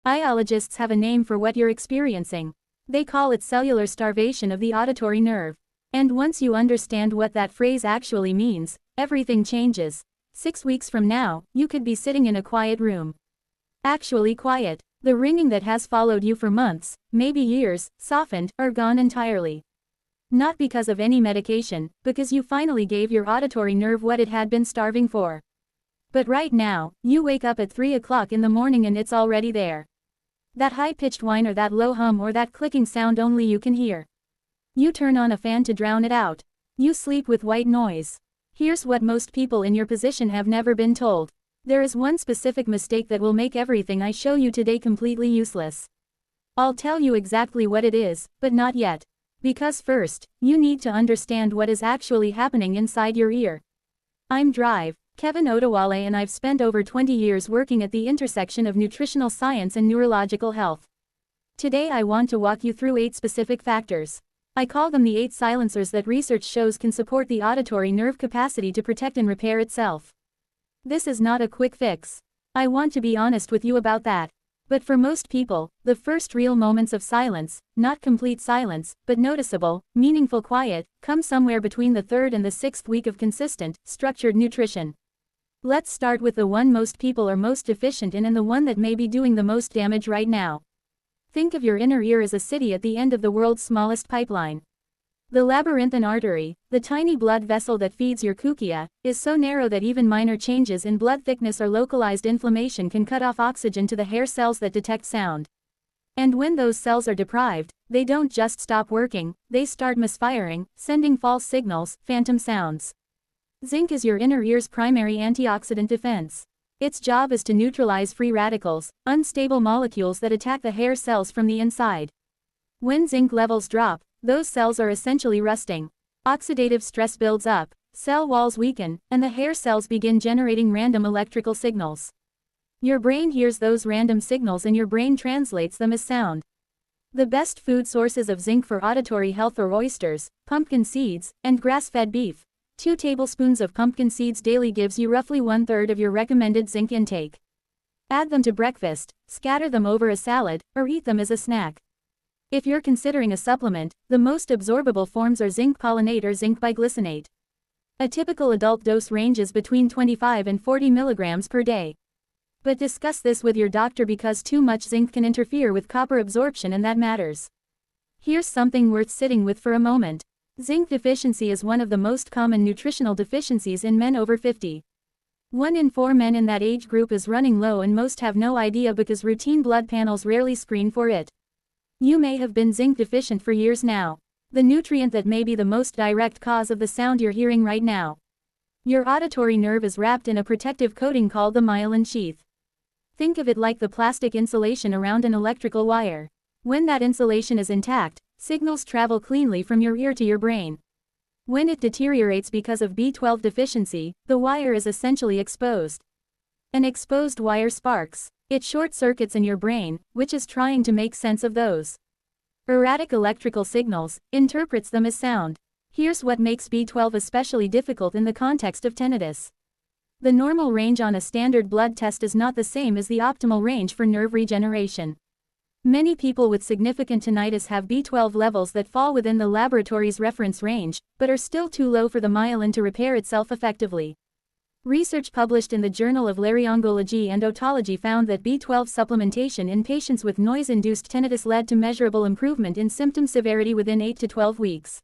Biologists have a name for what you're experiencing. They call it cellular starvation of the auditory nerve. And once you understand what that phrase actually means, everything changes. 6 weeks from now, you could be sitting in a quiet room. Actually quiet. The ringing that has followed you for months, maybe years, softened, or gone entirely. Not because of any medication, because you finally gave your auditory nerve what it had been starving for. But right now, you wake up at 3 o'clock in the morning and it's already there. That high-pitched whine or that low hum or that clicking sound only you can hear. You turn on a fan to drown it out. You sleep with white noise. Here's what most people in your position have never been told. There is one specific mistake that will make everything I show you today completely useless. I'll tell you exactly what it is, but not yet. Because first, you need to understand what is actually happening inside your ear. I'm Drive, Kevin Odewale, and I've spent over 20 years working at the intersection of nutritional science and neurological health. Today I want to walk you through 8 specific factors. I call them the 8 silencers that research shows can support the auditory nerve capacity to protect and repair itself. This is not a quick fix. I want to be honest with you about that. But for most people, the first real moments of silence, not complete silence, but noticeable, meaningful quiet, come somewhere between the 3rd and the 6th week of consistent, structured nutrition. Let's start with the one most people are most deficient in and the one that may be doing the most damage right now. Think of your inner ear as a city at the end of the world's smallest pipeline. The labyrinthine artery, the tiny blood vessel that feeds your cochlea, is so narrow that even minor changes in blood thickness or localized inflammation can cut off oxygen to the hair cells that detect sound. And when those cells are deprived, they don't just stop working, they start misfiring, sending false signals, phantom sounds. Zinc is your inner ear's primary antioxidant defense. Its job is to neutralize free radicals, unstable molecules that attack the hair cells from the inside. When zinc levels drop, those cells are essentially rusting. Oxidative stress builds up, cell walls weaken, and the hair cells begin generating random electrical signals. Your brain hears those random signals and your brain translates them as sound. The best food sources of zinc for auditory health are oysters, pumpkin seeds, and grass-fed beef. 2 tablespoons of pumpkin seeds daily gives you roughly 1/3 of your recommended zinc intake. Add them to breakfast, scatter them over a salad, or eat them as a snack. If you're considering a supplement, the most absorbable forms are zinc polonate or zinc biglycinate. A typical adult dose ranges between 25 and 40 milligrams per day. But discuss this with your doctor because too much zinc can interfere with copper absorption and that matters. Here's something worth sitting with for a moment. Zinc deficiency is one of the most common nutritional deficiencies in men over 50. 1 in 4 men in that age group is running low and most have no idea because routine blood panels rarely screen for it. You may have been zinc deficient for years now. The nutrient that may be the most direct cause of the sound you're hearing right now. Your auditory nerve is wrapped in a protective coating called the myelin sheath. Think of it like the plastic insulation around an electrical wire. When that insulation is intact, signals travel cleanly from your ear to your brain. When it deteriorates because of B12 deficiency, the wire is essentially exposed. An exposed wire sparks. It short-circuits in your brain, which is trying to make sense of those erratic electrical signals, interprets them as sound. Here's what makes B12 especially difficult in the context of tinnitus. The normal range on a standard blood test is not the same as the optimal range for nerve regeneration. Many people with significant tinnitus have B12 levels that fall within the laboratory's reference range, but are still too low for the myelin to repair itself effectively. Research published in the Journal of Laryngology and Otology found that B12 supplementation in patients with noise-induced tinnitus led to measurable improvement in symptom severity within 8 to 12 weeks.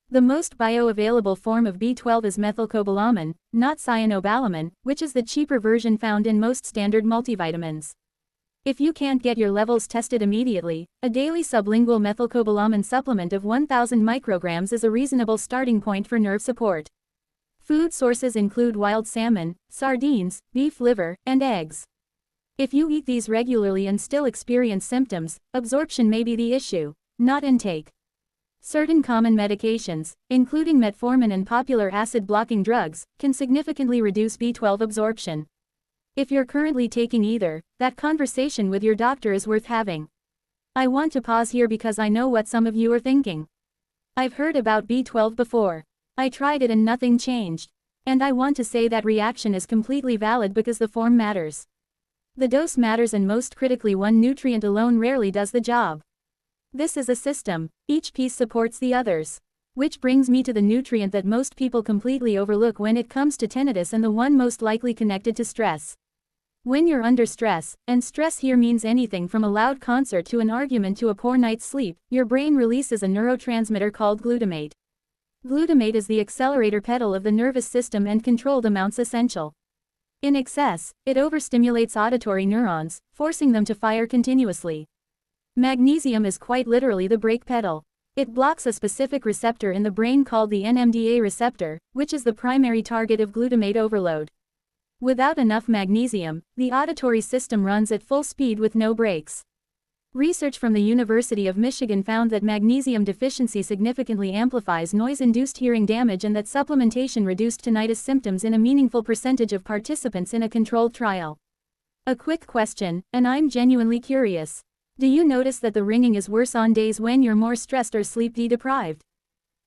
The most bioavailable form of B12 is methylcobalamin, not cyanobalamin, which is the cheaper version found in most standard multivitamins. If you can't get your levels tested immediately, a daily sublingual methylcobalamin supplement of 1,000 micrograms is a reasonable starting point for nerve support. Food sources include wild salmon, sardines, beef liver, and eggs. If you eat these regularly and still experience symptoms, absorption may be the issue, not intake. Certain common medications, including metformin and popular acid-blocking drugs, can significantly reduce B12 absorption. If you're currently taking either, that conversation with your doctor is worth having. I want to pause here because I know what some of you are thinking. I've heard about B12 before. I tried it and nothing changed. And I want to say that reaction is completely valid because the form matters. The dose matters, and most critically, one nutrient alone rarely does the job. This is a system. Each piece supports the others. Which brings me to the nutrient that most people completely overlook when it comes to tinnitus, and the one most likely connected to stress. When you're under stress, and stress here means anything from a loud concert to an argument to a poor night's sleep, your brain releases a neurotransmitter called glutamate. Glutamate is the accelerator pedal of the nervous system, and controlled amounts essential. In excess, it overstimulates auditory neurons, forcing them to fire continuously. Magnesium is quite literally the brake pedal. It blocks a specific receptor in the brain called the NMDA receptor, which is the primary target of glutamate overload. Without enough magnesium, the auditory system runs at full speed with no brakes. Research from the University of Michigan found that magnesium deficiency significantly amplifies noise-induced hearing damage, and that supplementation reduced tinnitus symptoms in a meaningful percentage of participants in a controlled trial. A quick question, and I'm genuinely curious. Do you notice that the ringing is worse on days when you're more stressed or sleep-deprived?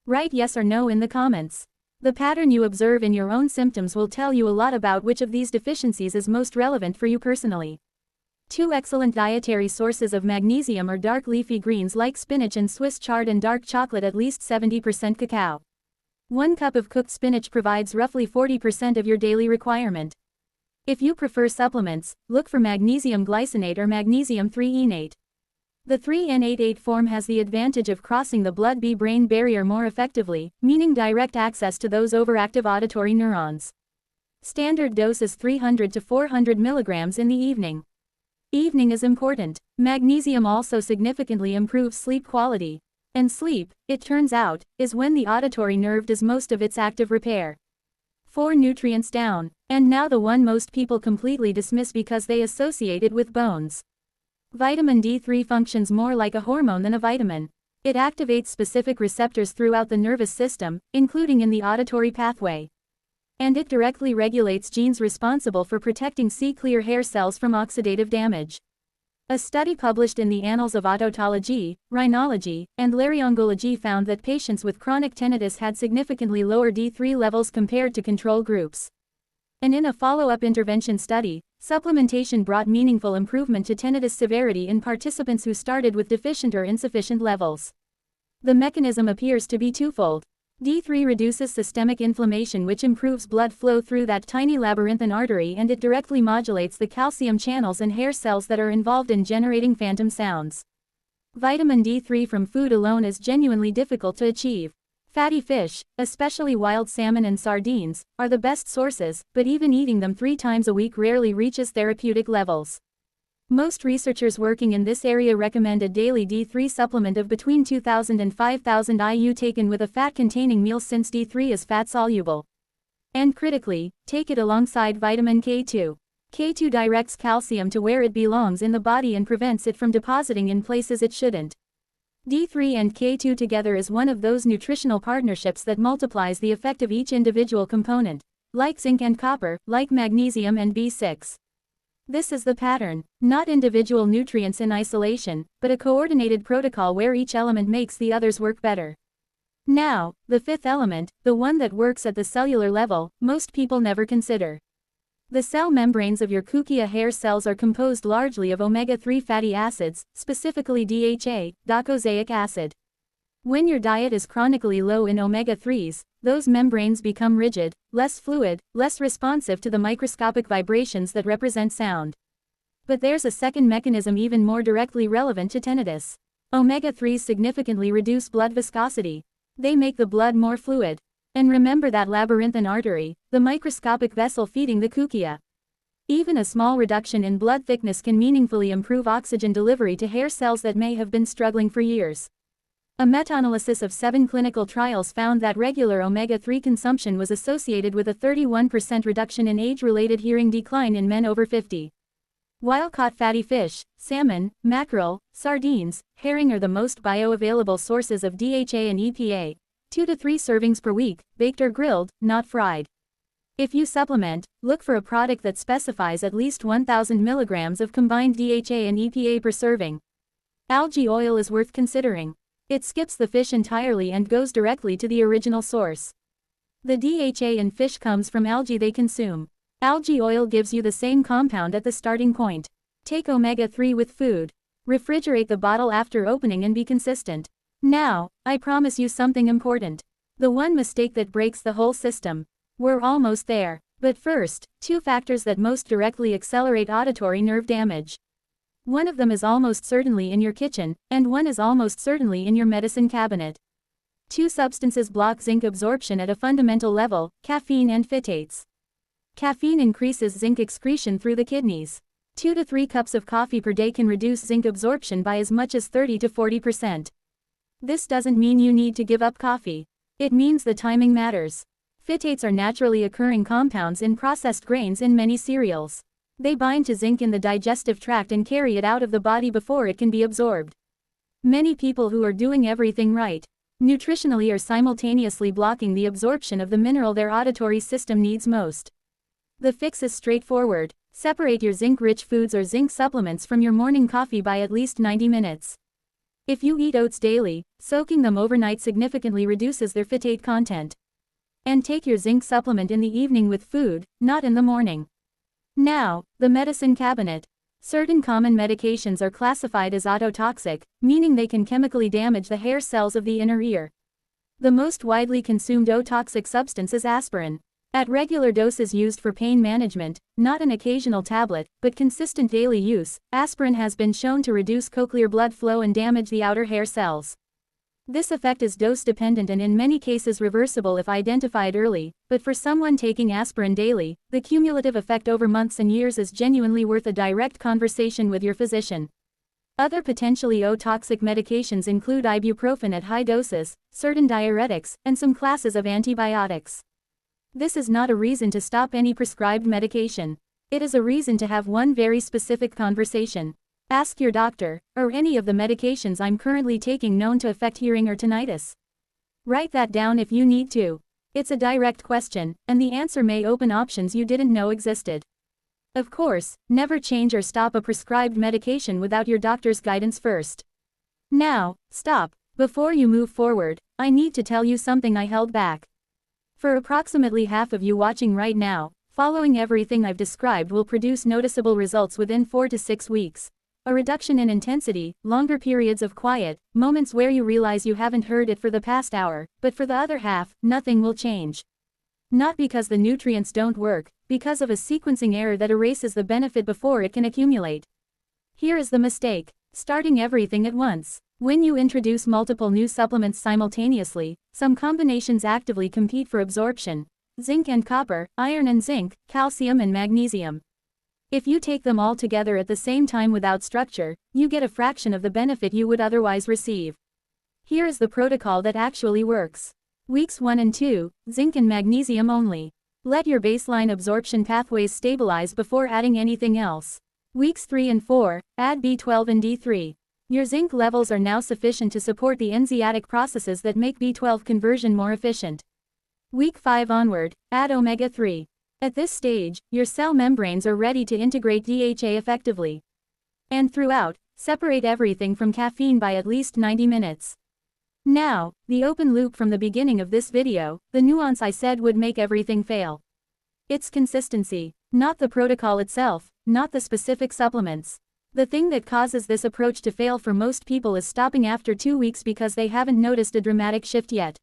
Write yes or no in the comments. The pattern you observe in your own symptoms will tell you a lot about which of these deficiencies is most relevant for you personally. Two excellent dietary sources of magnesium are dark leafy greens like spinach and Swiss chard, and dark chocolate at least 70% cacao. 1 cup of cooked spinach provides roughly 40% of your daily requirement. If you prefer supplements, look for magnesium glycinate or magnesium 3-enate. The 3-N-8-8 form has the advantage of crossing the blood-brain barrier more effectively, meaning direct access to those overactive auditory neurons. Standard dose is 300 to 400 milligrams in the evening. Evening is important. Magnesium also significantly improves sleep quality. And sleep, it turns out, is when the auditory nerve does most of its active repair. 4 nutrients down, and now the one most people completely dismiss because they associate it with bones. Vitamin D3 functions more like a hormone than a vitamin. It activates specific receptors throughout the nervous system, including in the auditory pathway. And it directly regulates genes responsible for protecting clear hair cells from oxidative damage. A study published in the Annals of Ototology, Rhinology, and Laryngology found that patients with chronic tinnitus had significantly lower D3 levels compared to control groups. And in a follow-up intervention study, supplementation brought meaningful improvement to tinnitus severity in participants who started with deficient or insufficient levels. The mechanism appears to be twofold. D3 reduces systemic inflammation, which improves blood flow through that tiny labyrinthine artery, and it directly modulates the calcium channels and hair cells that are involved in generating phantom sounds. Vitamin D3 from food alone is genuinely difficult to achieve. Fatty fish, especially wild salmon and sardines, are the best sources, but even eating them 3 times a week rarely reaches therapeutic levels. Most researchers working in this area recommend a daily D3 supplement of between 2,000 and 5,000 IU taken with a fat-containing meal, since D3 is fat-soluble. And critically, take it alongside vitamin K2. K2 directs calcium to where it belongs in the body and prevents it from depositing in places it shouldn't. D3 and K2 together is one of those nutritional partnerships that multiplies the effect of each individual component, like zinc and copper, like magnesium and B6. This is the pattern, not individual nutrients in isolation, but a coordinated protocol where each element makes the others work better. Now, the 5th element, the one that works at the cellular level, most people never consider. The cell membranes of your cochlea hair cells are composed largely of omega-3 fatty acids, specifically DHA, docosaic acid. When your diet is chronically low in omega-3s, those membranes become rigid, less fluid, less responsive to the microscopic vibrations that represent sound. But there's a second mechanism even more directly relevant to tinnitus. Omega-3s significantly reduce blood viscosity. They make the blood more fluid. And remember that labyrinthine artery, the microscopic vessel feeding the cochlea. Even a small reduction in blood thickness can meaningfully improve oxygen delivery to hair cells that may have been struggling for years. A meta-analysis of 7 clinical trials found that regular omega-3 consumption was associated with a 31% reduction in age-related hearing decline in men over 50. Wild-caught fatty fish, salmon, mackerel, sardines, herring are the most bioavailable sources of DHA and EPA. 2 to 3 servings per week, baked or grilled, not fried. If you supplement, look for a product that specifies at least 1,000 milligrams of combined DHA and EPA per serving. Algae oil is worth considering. It skips the fish entirely and goes directly to the original source. The DHA in fish comes from algae they consume. Algae oil gives you the same compound at the starting point. Take omega-3 with food. Refrigerate the bottle after opening and be consistent. Now, I promise you something important. The one mistake that breaks the whole system. We're almost there. But first, 2 factors that most directly accelerate auditory nerve damage. One of them is almost certainly in your kitchen, and one is almost certainly in your medicine cabinet. 2 substances block zinc absorption at a fundamental level: caffeine and phytates. Caffeine increases zinc excretion through the kidneys. 2 to 3 cups of coffee per day can reduce zinc absorption by as much as 30 to 40%. This doesn't mean you need to give up coffee. It means the timing matters. Phytates are naturally occurring compounds in processed grains in many cereals. They bind to zinc in the digestive tract and carry it out of the body before it can be absorbed. Many people who are doing everything right, nutritionally, are simultaneously blocking the absorption of the mineral their auditory system needs most. The fix is straightforward. Separate your zinc-rich foods or zinc supplements from your morning coffee by at least 90 minutes. If you eat oats daily, soaking them overnight significantly reduces their phytate content. And take your zinc supplement in the evening with food, not in the morning. Now, the medicine cabinet. Certain common medications are classified as ototoxic, meaning they can chemically damage the hair cells of the inner ear. The most widely consumed ototoxic substance is aspirin. At regular doses used for pain management, not an occasional tablet, but consistent daily use, aspirin has been shown to reduce cochlear blood flow and damage the outer hair cells. This effect is dose-dependent and in many cases reversible if identified early, but for someone taking aspirin daily, the cumulative effect over months and years is genuinely worth a direct conversation with your physician. Other potentially otoxic medications include ibuprofen at high doses, certain diuretics, and some classes of antibiotics. This is not a reason to stop any prescribed medication. It is a reason to have one very specific conversation. Ask your doctor, are any of the medications I'm currently taking known to affect hearing or tinnitus? Write that down if you need to. It's a direct question, and the answer may open options you didn't know existed. Of course, never change or stop a prescribed medication without your doctor's guidance first. Now, stop. Before you move forward, I need to tell you something I held back. For approximately half of you watching right now, following everything I've described will produce noticeable results within 4 to 6 weeks. A reduction in intensity, longer periods of quiet, moments where you realize you haven't heard it for the past hour, but for the other half, nothing will change. Not because the nutrients don't work, because of a sequencing error that erases the benefit before it can accumulate. Here is the mistake: starting everything at once. When you introduce multiple new supplements simultaneously, some combinations actively compete for absorption: zinc and copper, iron and zinc, calcium and magnesium. If you take them all together at the same time without structure, you get a fraction of the benefit you would otherwise receive. Here is the protocol that actually works. Weeks 1 and 2, zinc and magnesium only. Let your baseline absorption pathways stabilize before adding anything else. Weeks 3 and 4, add B12 and D3. Your zinc levels are now sufficient to support the enzymatic processes that make B12 conversion more efficient. Week 5 onward, add omega-3. At this stage, your cell membranes are ready to integrate DHA effectively. And throughout, separate everything from caffeine by at least 90 minutes. Now, the open loop from the beginning of this video, the nuance I said would make everything fail. It's consistency, not the protocol itself, not the specific supplements. The thing that causes this approach to fail for most people is stopping after 2 weeks because they haven't noticed a dramatic shift yet.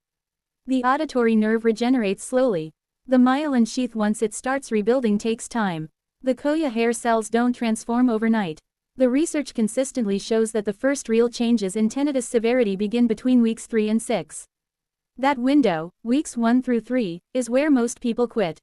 The auditory nerve regenerates slowly. The myelin sheath, once it starts rebuilding, takes time. The cochlear hair cells don't transform overnight. The research consistently shows that the first real changes in tinnitus severity begin between weeks 3 and 6. That window, weeks 1 through 3, is where most people quit.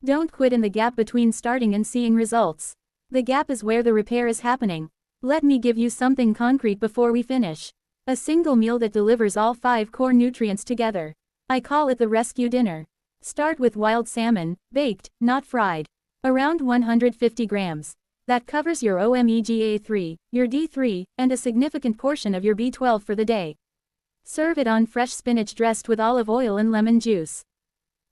Don't quit in the gap between starting and seeing results. The gap is where the repair is happening. Let me give you something concrete before we finish. A single meal that delivers all 5 core nutrients together. I call it the rescue dinner. Start with wild salmon, baked, not fried. Around 150 grams. That covers your omega-3, your D3, and a significant portion of your B12 for the day. Serve it on fresh spinach dressed with olive oil and lemon juice.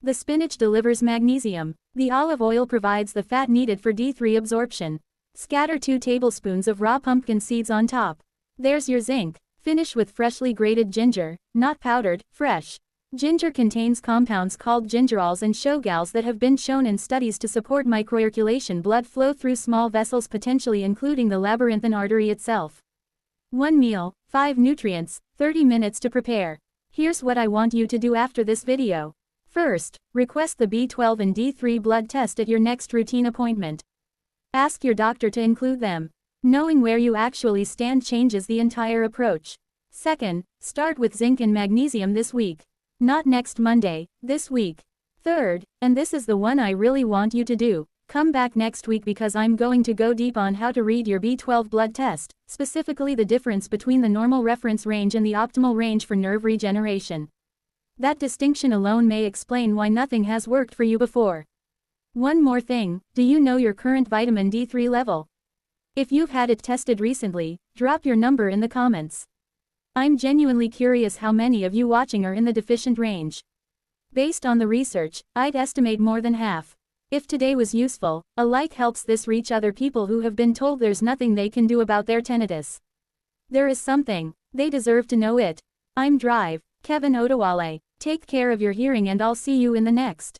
The spinach delivers magnesium. The olive oil provides the fat needed for D3 absorption. Scatter 2 tablespoons of raw pumpkin seeds on top. There's your zinc. Finish with freshly grated ginger, not powdered, fresh. Ginger contains compounds called gingerols and shogals that have been shown in studies to support microcirculation blood flow through small vessels, potentially including the labyrinthine artery itself. 1 meal, 5 nutrients, 30 minutes to prepare. Here's what I want you to do after this video. First, request the B12 and D3 blood test at your next routine appointment. Ask your doctor to include them. Knowing where you actually stand changes the entire approach. Second, start with zinc and magnesium this week. Not next Monday, this week. Third, and this is the one I really want you to do, come back next week because I'm going to go deep on how to read your B12 blood test, specifically the difference between the normal reference range and the optimal range for nerve regeneration. That distinction alone may explain why nothing has worked for you before. One more thing, do you know your current vitamin D3 level? If you've had it tested recently, drop your number in the comments. I'm genuinely curious how many of you watching are in the deficient range. Based on the research, I'd estimate more than half. If today was useful, a like helps this reach other people who have been told there's nothing they can do about their tinnitus. There is something. They deserve to know it. I'm Drive, Kevin Odewale. Take care of your hearing and I'll see you in the next.